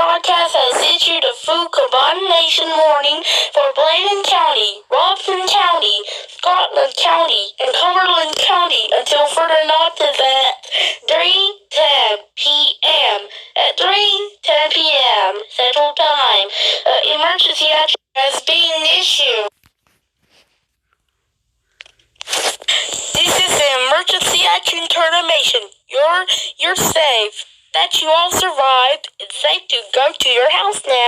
broadcast has issued a food combination warning for Bladen County, Robson County, Scotland County, and Cumberland County until further notice at 3:10 p.m. At 3:10 p.m. Central Time, emergency action has been issued. This is an emergency action termination. You're safe. That you all survived. It's safe to go to your house now.